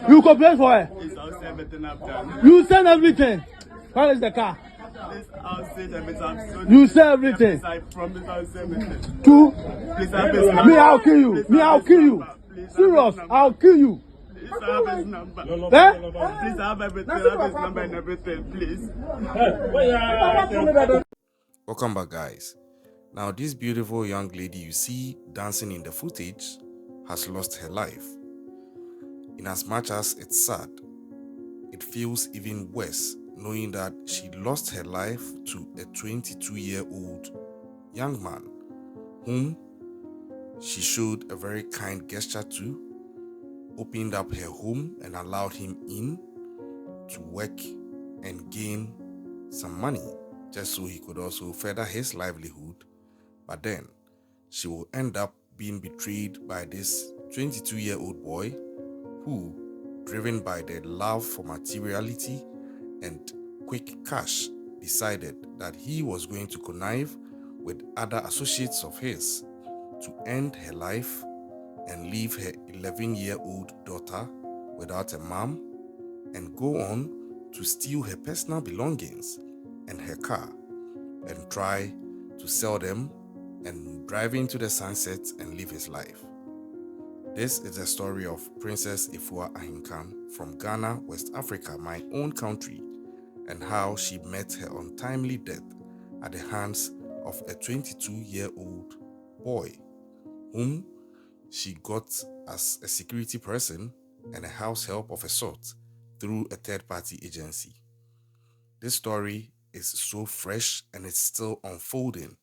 You complain for her. Please, I'll say everything I've done. You send everything. Where is the car? Please, I'll say everything. You say everything. Please, I promise I'll say everything. Two. Please, have his number. Me, I'll kill you. Please, Me, have I'll his kill you. number. Please, Serious, have his I'll kill you. Please, have his number. Eh? Please, have everything. Have his number and everything, please. Welcome back, guys. Now, this beautiful young lady you see dancing in the footage has lost her life. In as much as it's sad, it feels even worse knowing that she lost her life to a 22-year-old young man whom she showed a very kind gesture to, opened up her home and allowed him in to work and gain some money just so he could also further his livelihood. But then she will end up being betrayed by this 22-year-old boy who, driven by the love for materiality and quick cash, decided that he was going to connive with other associates of his to end her life and leave her 11-year-old daughter without a mom and go on to steal her personal belongings and her car and try to sell them and drive into the sunset and live his life. This is the story of Princess Afia Ahenkan from Ghana, West Africa, my own country, and how she met her untimely death at the hands of a 22-year-old boy whom she got as a security person and a house help of a sort through a third-party agency. This story is so fresh and it's still unfolding.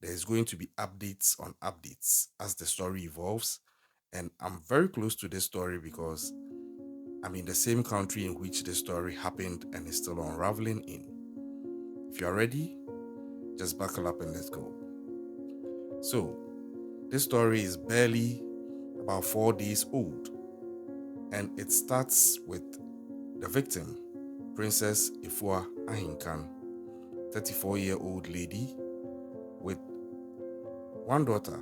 There's going to be updates on updates as the story evolves, and I'm very close to this story because I'm in the same country in which this story happened and is still unraveling in. If you're ready, just buckle up and let's go. So, this story is barely about 4 days old, and it starts with the victim, Princess Afia Ahenkan, 34-year-old lady with one daughter,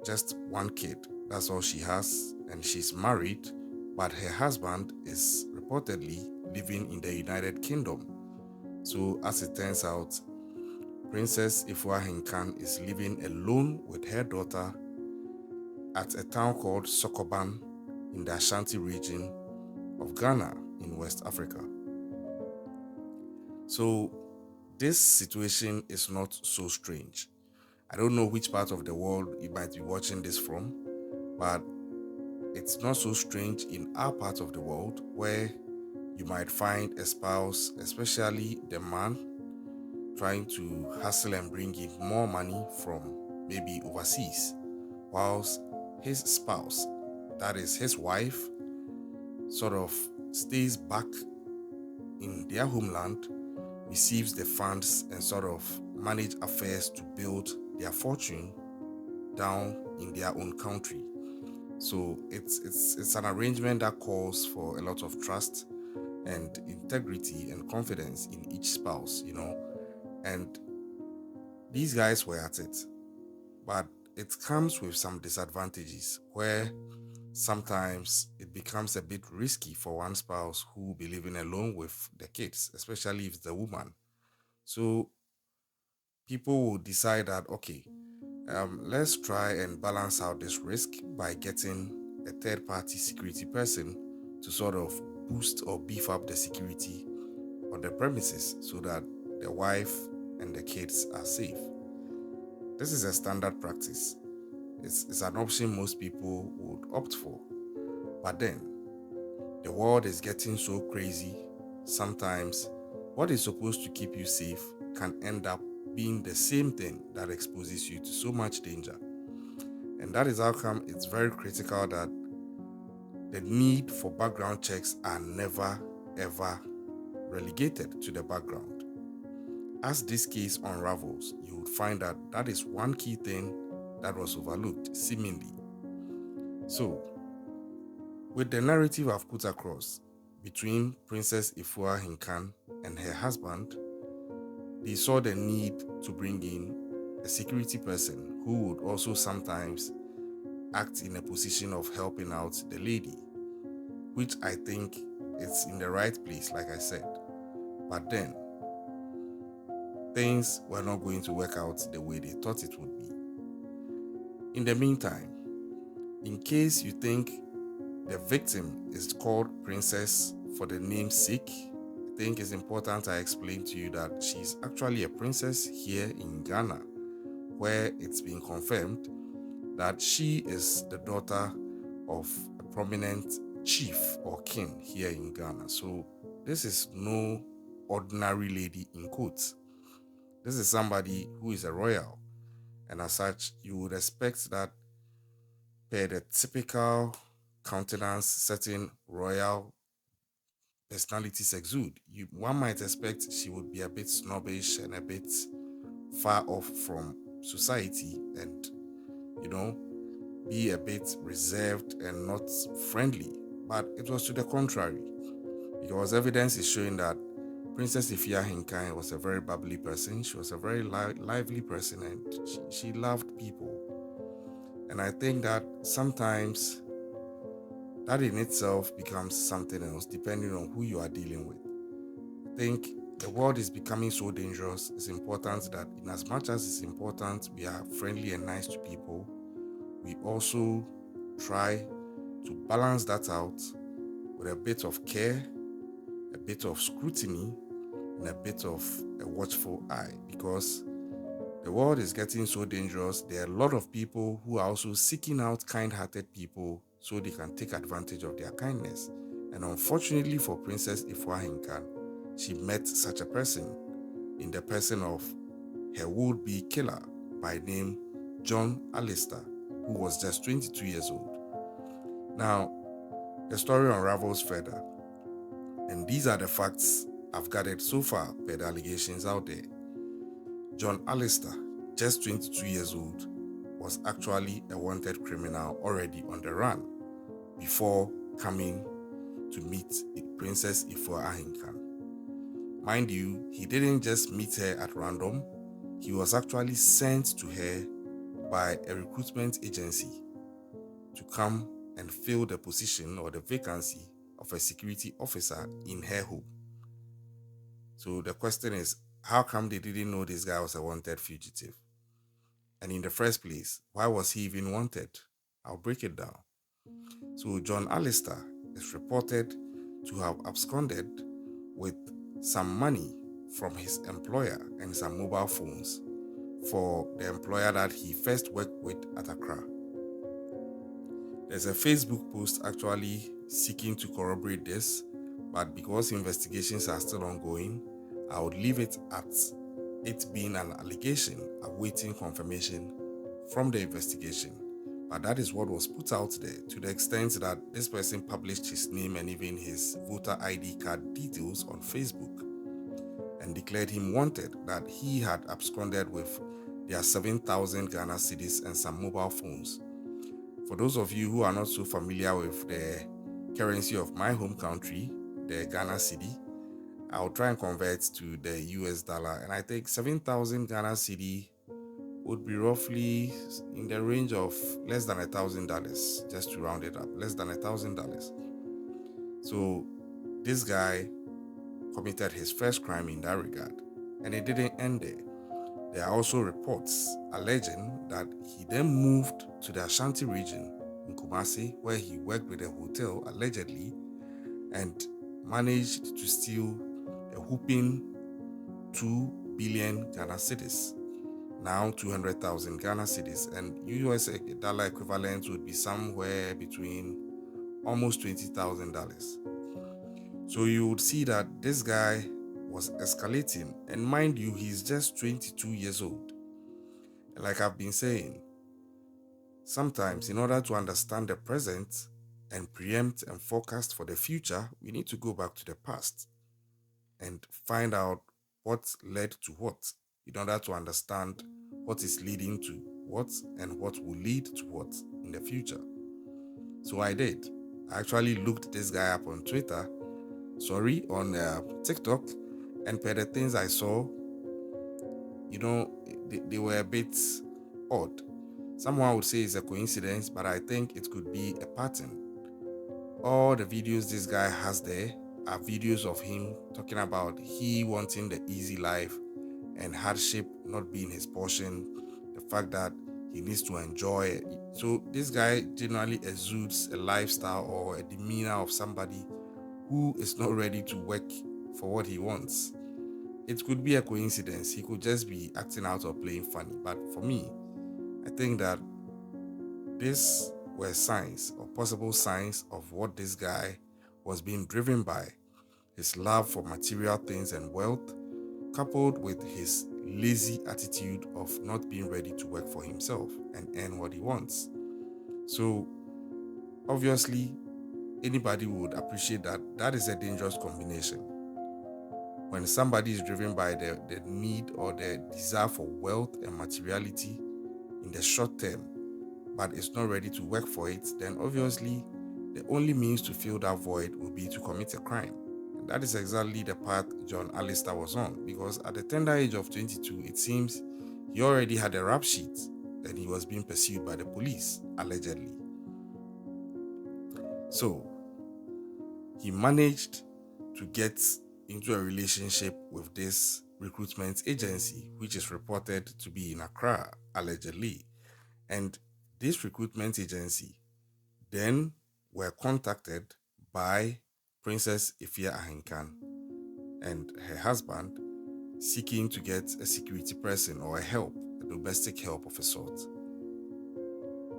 just one kid. That's all she has, and she's married, but her husband is reportedly living in the United Kingdom. So as it turns out, Princess Afia Ahenkan is living alone with her daughter at a town called Sokoban in the Ashanti region of Ghana in West Africa. So this situation is not so strange. I don't know which part of the world you might be watching this from, but it's not so strange in our part of the world where you might find a spouse, especially the man, trying to hustle and bring in more money from maybe overseas, whilst his spouse, that is his wife, sort of stays back in their homeland, receives the funds and sort of manage affairs to build their fortune down in their own country. So it's an arrangement that calls for a lot of trust and integrity and confidence in each spouse, and these guys were at it. But it comes with some disadvantages where sometimes it becomes a bit risky for one spouse who will be living alone with the kids, especially if it's the woman. So people will decide that, okay, let's try and balance out this risk by getting a third-party security person to sort of boost or beef up the security on the premises so that the wife and the kids are safe. This is a standard practice. It's an option most people would opt for. But then, the world is getting so crazy. Sometimes, what is supposed to keep you safe can end up being the same thing that exposes you to so much danger. And that is how come it's very critical that the need for background checks are never ever relegated to the background. As this case unravels, you would find that that is one key thing that was overlooked, seemingly. So, with the narrative I've put across between Princess Afia Ahenkan and her husband, they saw the need to bring in a security person who would also sometimes act in a position of helping out the lady. which I think it's in the right place, like I said. But then, things were not going to work out the way they thought it would be. In the meantime, in case you think the victim is called Princess for the name's sake, I think it's important I explain to you that she's actually a princess here in Ghana, where it's been confirmed that she is the daughter of a prominent chief or king here in Ghana. So this is no ordinary lady in quotes. This is somebody who is a royal, and as such, you would expect that per the typical countenance certain royal personalities exude, one might expect she would be a bit snobbish and a bit far off from society and, you know, be a bit reserved and not friendly. But it was to the contrary, because evidence is showing that Princess Afia Ahenkan was a very bubbly person. She was a very lively person, and she loved people. And I think that sometimes that in itself becomes something else depending on who you are dealing with. I think the world is becoming so dangerous. It's important that, in as much as it's important we are friendly and nice to people, we also try to balance that out with a bit of care, a bit of scrutiny, and a bit of a watchful eye, because the world is getting so dangerous. There are a lot of people who are also seeking out kind-hearted people so they can take advantage of their kindness. And unfortunately for Princess Afia Ahenkan, she met such a person in the person of her would-be killer by name John Alistair, who was just 22 years old. Now, the story unravels further, and these are the facts I've gathered so far per the allegations out there. John Alistair, just 22 years old, was actually a wanted criminal already on the run before coming to meet Princess Afia Ahenkan. Mind you, he didn't just meet her at random. He was actually sent to her by a recruitment agency to come and fill the position or the vacancy of a security officer in her home. So the question is, how come they didn't know this guy was a wanted fugitive? And in the first place, why was he even wanted? I'll break it down. So John Alistair is reported to have absconded with some money from his employer and some mobile phones for the employer that he first worked with at Accra. There's a Facebook post actually seeking to corroborate this, but because investigations are still ongoing, I would leave it at it being an allegation awaiting confirmation from the investigation. But that is what was put out there, to the extent that this person published his name and even his voter ID card details on Facebook and declared him wanted, that he had absconded with their 7,000 Ghana cedis and some mobile phones. For those of you who are not so familiar with the currency of my home country, the Ghana cedi, I'll try and convert to the US dollar, and I think 7,000 Ghana cedi would be roughly in the range of less than $1,000, just to round it up, less than $1,000. So this guy committed his first crime in that regard, and it didn't end there. There are also reports alleging that he then moved to the Ashanti region in Kumasi, where he worked with a hotel allegedly and managed to steal a whooping 2 billion Ghana cedis, now 200,000 Ghana cedis, and US dollar equivalent would be somewhere between almost $20,000. So you would see that this guy was escalating, and mind you, he's just 22 years old. And like I've been saying, sometimes in order to understand the present and preempt and forecast for the future, we need to go back to the past and find out what led to what, in order to understand what is leading to what and what will lead to what in the future. So I did. I actually looked this guy up on Twitter, on TikTok, and per the things I saw, they were a bit odd. Someone would say it's a coincidence, but I think it could be a pattern. All the videos this guy has there are videos of him talking about he wanting the easy life and hardship not being his portion, the fact that he needs to enjoy it. So this guy generally exudes a lifestyle or a demeanor of somebody who is not ready to work for what he wants. It could be a coincidence. He could just be acting out or playing funny. But for me, I think that these were signs or possible signs of what this guy was being driven by: his love for material things and wealth, coupled with his lazy attitude of not being ready to work for himself and earn what he wants. So, obviously, anybody would appreciate that that is a dangerous combination. When somebody is driven by the need or the desire for wealth and materiality in the short term, but is not ready to work for it, then obviously the only means to fill that void will be to commit a crime. And that is exactly the path John Alistair was on, because at the tender age of 22, it seems he already had a rap sheet and he was being pursued by the police, allegedly. So he managed to get into a relationship with this recruitment agency, which is reported to be in Accra, allegedly. And this recruitment agency then were contacted by Princess Afia Ahenkan and her husband, seeking to get a security person or a help, a domestic help of a sort.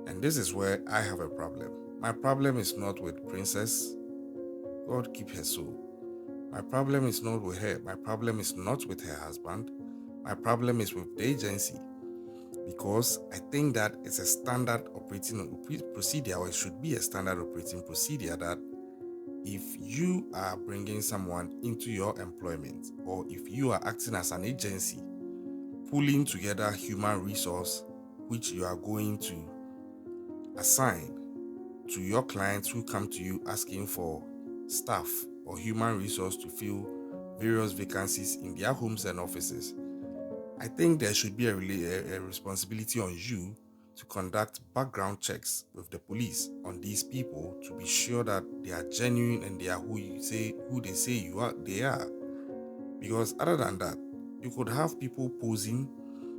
And this is where I have a problem. My problem is not with Princess. God keep her soul. My problem is not with her. My problem is not with her husband. My problem is with the agency, because I think that it's a standard operating procedure, or it should be a standard operating procedure, that if you are bringing someone into your employment, or if you are acting as an agency, pulling together human resource which you are going to assign to your clients who come to you asking for staff or human resource to fill various vacancies in their homes and offices, I think there should be a responsibility on you to conduct background checks with the police on these people to be sure that they are genuine and they are who they say they are. Because other than that, you could have people posing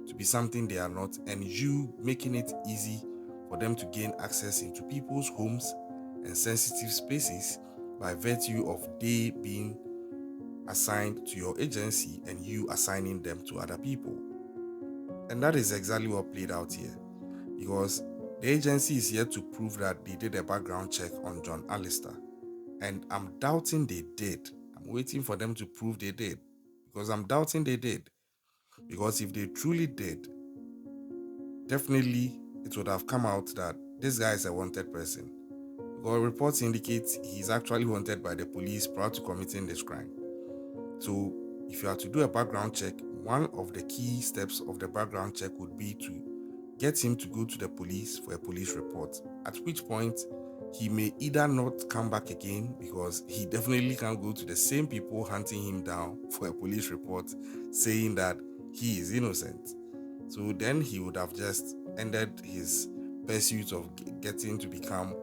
to be something they are not, and you making it easy for them to gain access into people's homes and sensitive spaces by virtue of they being assigned to your agency and you assigning them to other people. And that is exactly what played out here, because the agency is here to prove that they did a background check on John Alistair, and I'm doubting they did. I'm waiting for them to prove they did, because I'm doubting they did. Because if they truly did, definitely it would have come out that this guy is a wanted person, because reports indicate he's actually wanted by the police prior to committing this crime. So if you are to do a background check, one of the key steps of the background check would be to get him to go to the police for a police report, at which point he may either not come back again, because he definitely can't go to the same people hunting him down for a police report saying that he is innocent. So then he would have just ended his pursuit of getting to become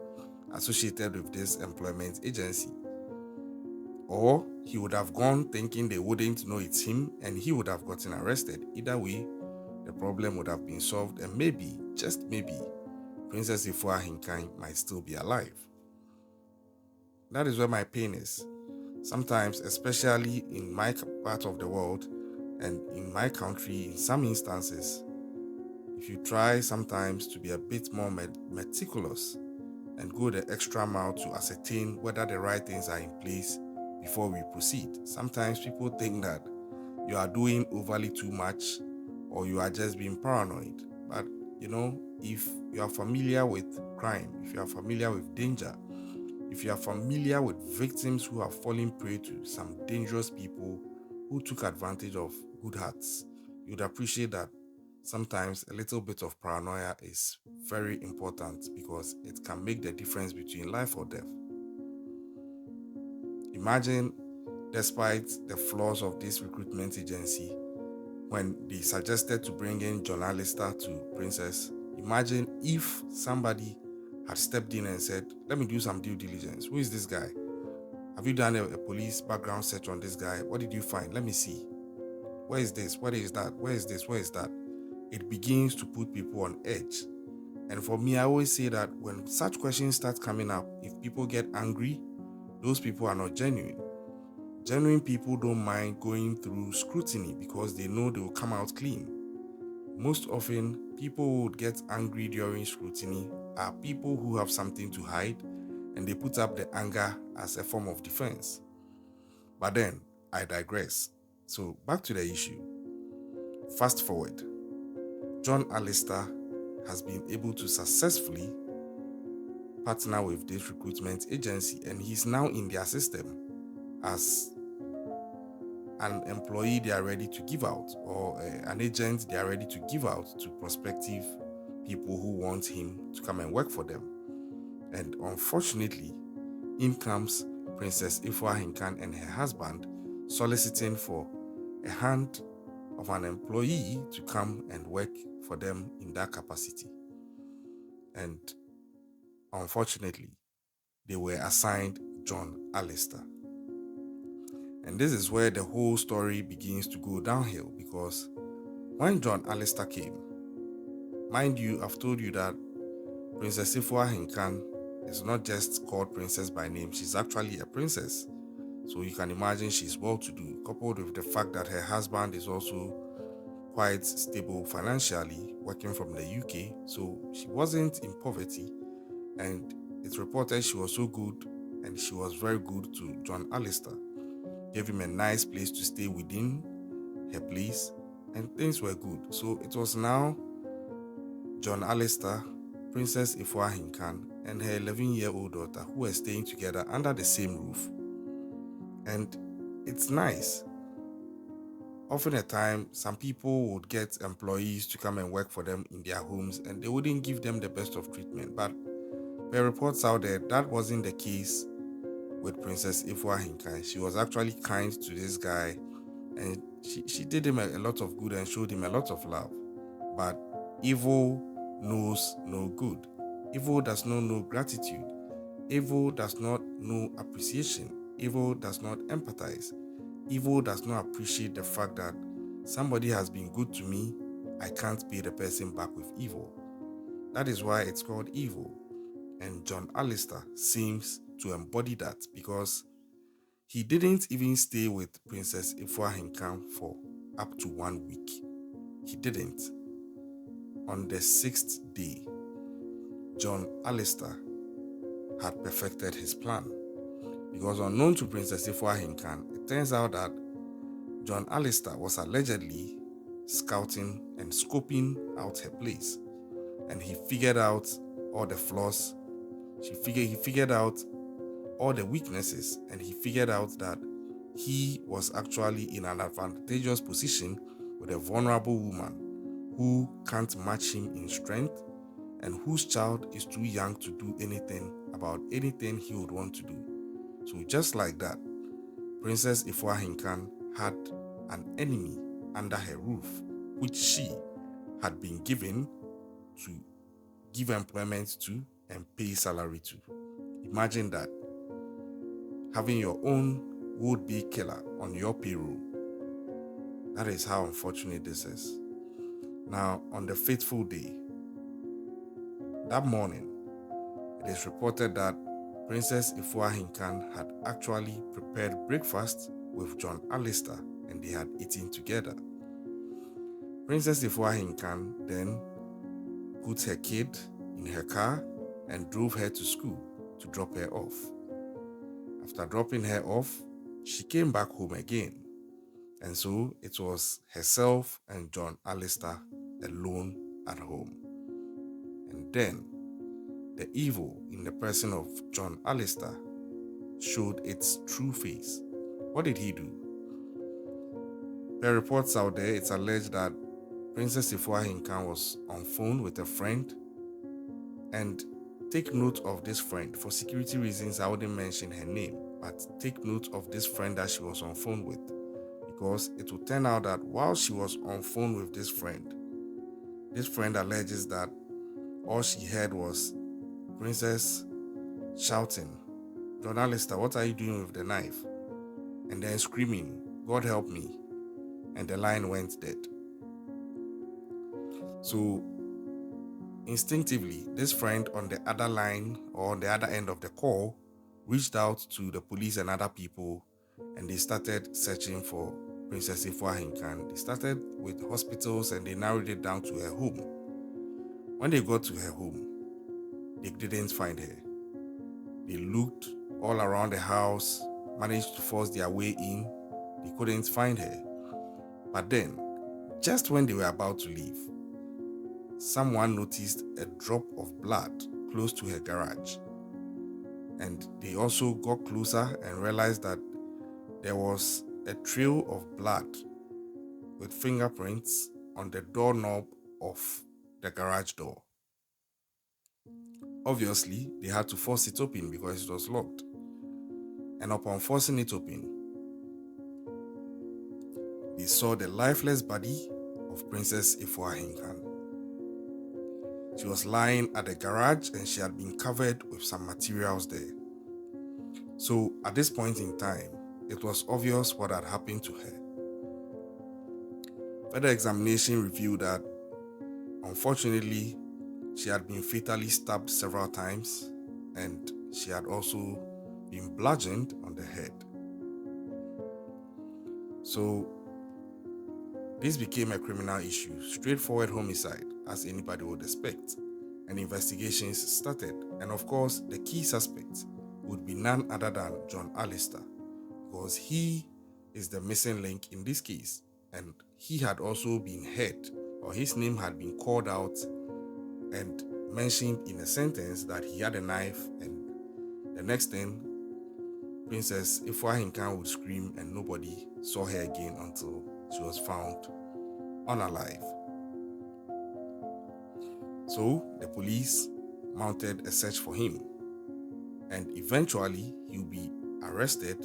associated with this employment agency. Or he would have gone thinking they wouldn't know it's him and he would have gotten arrested. Either way, the problem would have been solved, and maybe, just maybe, Princess Afia Ahenkan might still be alive. That is where my pain is. Sometimes, especially in my part of the world and in my country, in some instances, if you try sometimes to be a bit more meticulous and go the extra mile to ascertain whether the right things are in place before we proceed, sometimes people think that you are doing overly too much or you are just being paranoid. But if you are familiar with crime, if you are familiar with danger, if you are familiar with victims who have fallen prey to some dangerous people who took advantage of good hearts, you'd appreciate that sometimes a little bit of paranoia is very important, because it can make the difference between life or death. Imagine, despite the flaws of this recruitment agency, when they suggested to bring in John Alistair to Princess, imagine if somebody had stepped in and said, let me do some due diligence. Who is this guy? Have you done a police background search on this guy? What did you find? Let me see. Where is this? Where is that? Where is this? Where is that? It begins to put people on edge. And for me, I always say that when such questions start coming up, if people get angry, those people are not genuine. Genuine people don't mind going through scrutiny because they know they will come out clean. Most often, people who would get angry during scrutiny are people who have something to hide, and they put up the anger as a form of defense. But then, I digress. So, back to the issue. Fast forward. John Alistair has been able to successfully partner with this recruitment agency, and he's now in their system as an employee they are ready to give out, or an agent they are ready to give out to prospective people who want him to come and work for them. And unfortunately, in comes Princess Afia Ahenkan and her husband soliciting for a hand of an employee to come and work for them in that capacity. And unfortunately, they were assigned John Alistair. And this is where the whole story begins to go downhill, because when John Alistair came, mind you, I've told you that Princess Afia Ahenkan is not just called princess by name, she's actually a princess. So you can imagine she's well-to-do, coupled with the fact that her husband is also quite stable financially, working from the UK. So she wasn't in poverty, and it's reported she was so good, and she was very good to John Alistair. Gave him a nice place to stay within her place, and things were good. So it was now John Alistair, Princess Afia Ahenkan, and her 11-year-old daughter who were staying together under the same roof. And it's nice. Often at time, some people would get employees to come and work for them in their homes, and they wouldn't give them the best of treatment. But there are reports out there that wasn't the case with Princess Afia Ahenkan. She was actually kind to this guy, and she did him a lot of good and showed him a lot of love. But evil knows no good. Evil does not know gratitude. Evil does not know appreciation. Evil does not empathize. Evil does not appreciate the fact that somebody has been good to me, I can't pay the person back with evil. That is why it's called evil. And John Alistair seems to embody that, because he didn't even stay with Princess Afia Ahenkan for up to 1 week. He didn't. On the 6th day, John Alistair had perfected his plan. Because unknown to Princess Afia Ahenkan, it turns out that John Alistair was allegedly scouting and scoping out her place. And he figured out all the flaws. He figured out all the weaknesses, and he figured out that he was actually in an advantageous position with a vulnerable woman who can't match him in strength, and whose child is too young to do anything about anything he would want to do. So just like that, Princess Afia Ahenkan had an enemy under her roof, which she had been given to give employment to and pay salary to. Imagine that, having your own would-be killer on your payroll. That is how unfortunate this is. Now, on the fateful day, that morning, it is reported that Princess Afia Ahenkan had actually prepared breakfast with John Alistair, and they had eaten together. Princess Afia Ahenkan then put her kid in her car and drove her to school to drop her off. After dropping her off, she came back home again. And so it was herself and John Alistair alone at home. And then the evil in the person of John Alistair showed its true face. What did he do? There are reports out there, it's alleged that Princess Afia Ahenkan was on phone with a friend, and take note of this friend. For security reasons, I wouldn't mention her name, but take note of this friend that she was on phone with, because it will turn out that while she was on phone with this friend alleges that all she heard was Princess shouting, "Journalista, what are you doing with the knife?" And then screaming, "God help me." And the line went dead. So instinctively, this friend on the other line or on the other end of the call reached out to the police and other people, and they started searching for Princess Afia Ahenkan. They started with hospitals and they narrowed it down to her home. When they got to her home, they didn't find her. They looked all around the house, managed to force their way in. They couldn't find her. But then, just when they were about to leave, someone noticed a drop of blood close to her garage. And they also got closer and realized that there was a trail of blood with fingerprints on the doorknob of the garage door. Obviously, they had to force it open because it was locked. And upon forcing it open, they saw the lifeless body of Princess Afia Ahenkan. She was lying at the garage and she had been covered with some materials there. So at this point in time, it was obvious what had happened to her. Further examination revealed that, unfortunately, she had been fatally stabbed several times and she had also been bludgeoned on the head. So this became a criminal issue, straightforward homicide, as anybody would expect, and investigations started. And of course, the key suspect would be none other than John Alistair, because he is the missing link in this case, and he had also been heard, or his name had been called out and mentioned in a sentence that he had a knife, and the next thing, Princess Afia Ahenkan would scream and nobody saw her again until she was found unalive. So the police mounted a search for him, and eventually he'll be arrested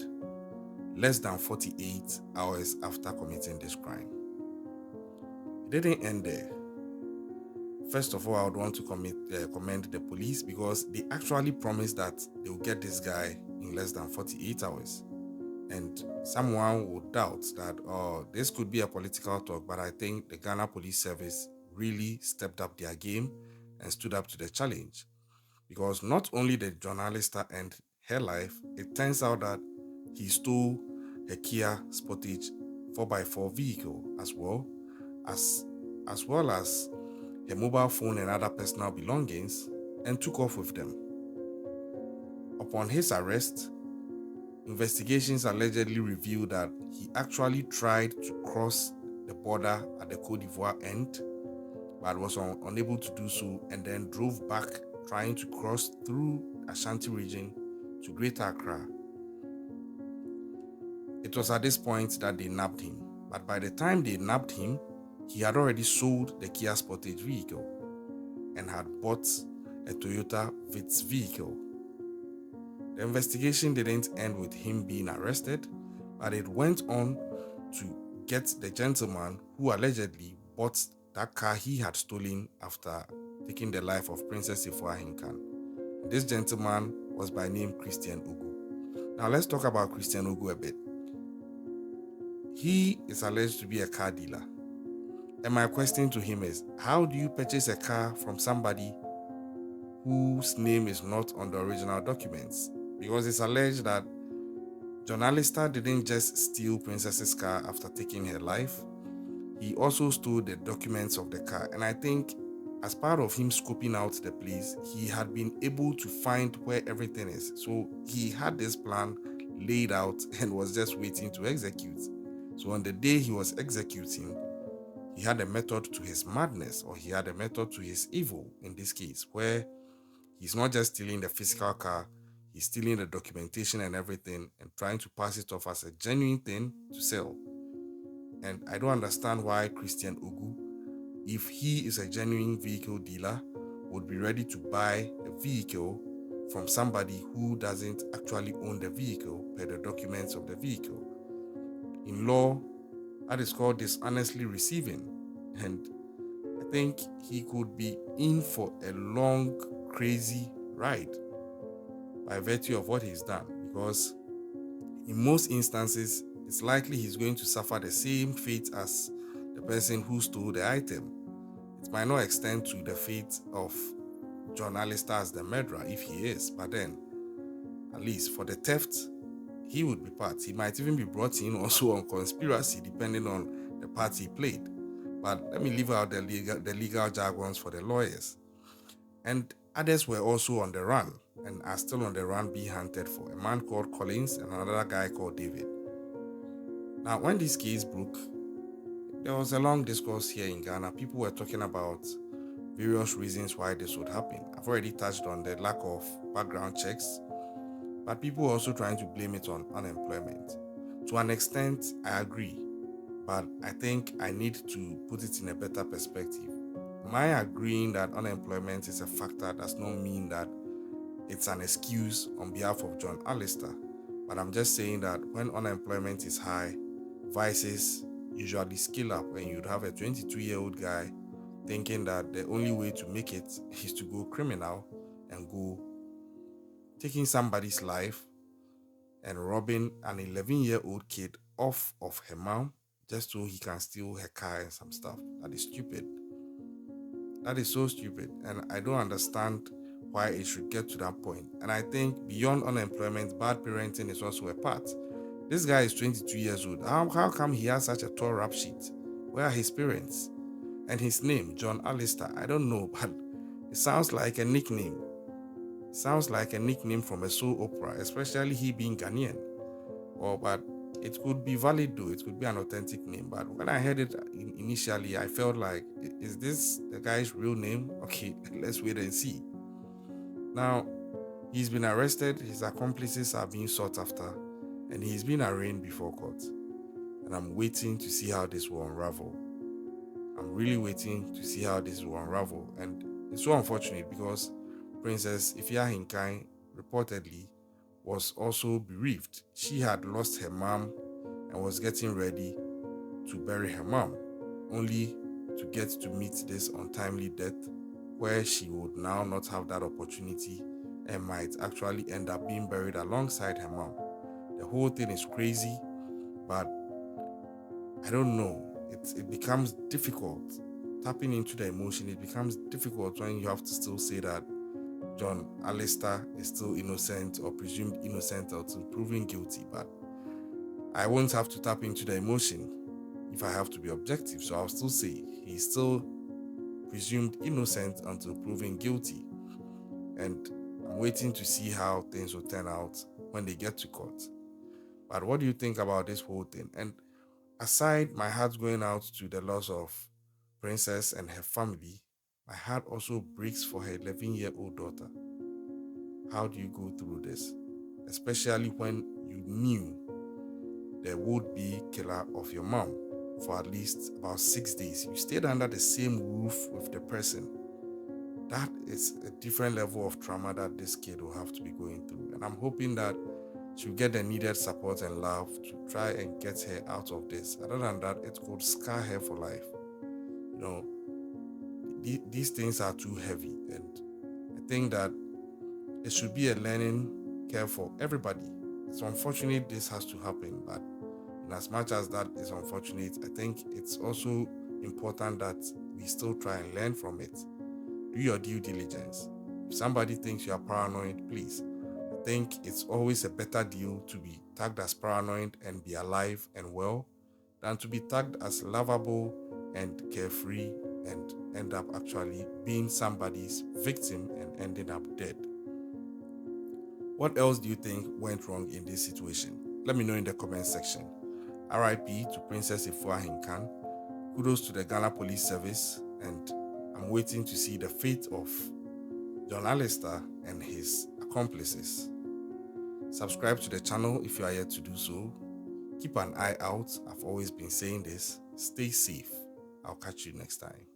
less than 48 hours after committing this crime. It didn't end there. First of all, I would want to commend the police because they actually promised that they will get this guy in less than 48 hours. And someone would doubt that, this could be a political talk, but I think the Ghana Police Service really stepped up their game and stood up to the challenge. Because not only did Journalista end her life, it turns out that he stole a Kia Sportage 4x4 vehicle as well as her mobile phone and other personal belongings, and took off with them. Upon his arrest, investigations allegedly revealed that he actually tried to cross the border at the Côte d'Ivoire end, but was unable to do so, and then drove back trying to cross through Ashanti region to Greater Accra. It was at this point that they nabbed him, but by the time they nabbed him, he had already sold the Kia Sportage vehicle and had bought a Toyota Vitz vehicle. The investigation didn't end with him being arrested, but it went on to get the gentleman who allegedly bought that car he had stolen after taking the life of Princess Afia Ahenkan. This gentleman was by name Christian Ugu. Now let's talk about Christian Ugu a bit. He is alleged to be a car dealer. And my question to him is, how do you purchase a car from somebody whose name is not on the original documents? Because it's alleged that Journalista didn't just steal Princess's car after taking her life. He also stole the documents of the car. And I think as part of him scoping out the place, he had been able to find where everything is. So he had this plan laid out and was just waiting to execute. So on the day he was executing, he had a method to his madness, or he had a method to his evil in this case, where he's not just stealing the physical car, he's stealing the documentation and everything and trying to pass it off as a genuine thing to sell. And I don't understand why Christian Ugu, if he is a genuine vehicle dealer, would be ready to buy a vehicle from somebody who doesn't actually own the vehicle per the documents of the vehicle. In law, that is called dishonestly receiving, and I think he could be in for a long, crazy right by virtue of what he's done, because in most instances, it's likely he's going to suffer the same fate as the person who stole the item. It might not extend to the fate of John Alistair as the murderer if he is, but then at least for the theft, he would be part. He might even be brought in also on conspiracy, depending on the part he played. But let me leave out the legal jargons for the lawyers. And others were also on the run and are still on the run being hunted for. A man called Collins and another guy called David. Now, when this case broke, there was a long discourse here in Ghana. People were talking about various reasons why this would happen. I've already touched on the lack of background checks, but people were also trying to blame it on unemployment. To an extent, I agree, but I think I need to put it in a better perspective. My agreeing that unemployment is a factor does not mean that it's an excuse on behalf of John Alistair, but I'm just saying that when unemployment is high, vices usually scale up, and you'd have a 22-year-old guy thinking that the only way to make it is to go criminal and go taking somebody's life and robbing an 11-year-old kid off of her mom just so he can steal her car and some stuff. That is stupid. That is so stupid, and I don't understand why it should get to that point. And I think beyond unemployment, bad parenting is also a part. This guy is 22 years old. How come he has such a tall rap sheet? Where are his parents? And his name, John Alistair, I don't know, but it sounds like a nickname. It sounds like a nickname from a soap opera, especially he being Ghanaian. But it could be valid though, it could be an authentic name. But when I heard it initially, I felt like, is this the guy's real name? Okay, let's wait and see. Now, he's been arrested, his accomplices are being sought after, and he's been arraigned before court. And I'm waiting to see how this will unravel. I'm really waiting to see how this will unravel. And it's so unfortunate because Princess Afia Ahenkan reportedly was also bereaved. She had lost her mom and was getting ready to bury her mom, only to get to meet this untimely death where she would now not have that opportunity and might actually end up being buried alongside her mom. The whole thing is crazy, but I don't know. It becomes difficult. Tapping into the emotion, it becomes difficult when you have to still say that John Alistair is still innocent or presumed innocent until proven guilty. But I won't have to tap into the emotion if I have to be objective. So I'll still say he's still presumed innocent until proven guilty. And I'm waiting to see how things will turn out when they get to court. But what do you think about this whole thing? And aside my heart going out to the loss of Princess and her family, my heart also breaks for her 11-year-old daughter. How do you go through this? Especially when you knew the would-be killer of your mom for at least about 6 days. You stayed under the same roof with the person. That is a different level of trauma that this kid will have to be going through. And I'm hoping that she'll get the needed support and love to try and get her out of this. Other than that, it could scar her for life. You know, these things are too heavy, and I think that it should be a learning curve for everybody. It's unfortunate this has to happen, but in as much as that is unfortunate, I think it's also important that we still try and learn from it. Do your due diligence. If somebody thinks you are paranoid, please, I think it's always a better deal to be tagged as paranoid and be alive and well than to be tagged as lovable and carefree and end up actually being somebody's victim and ending up dead. What else do you think went wrong in this situation? Let me know in the comment section. RIP to Princess Afia Ahenkan. Kudos to the Ghana Police Service, and I'm waiting to see the fate of John Alistair and his accomplices. Subscribe to the channel if you are yet to do so. Keep an eye out. I've always been saying this. Stay safe. I'll catch you next time.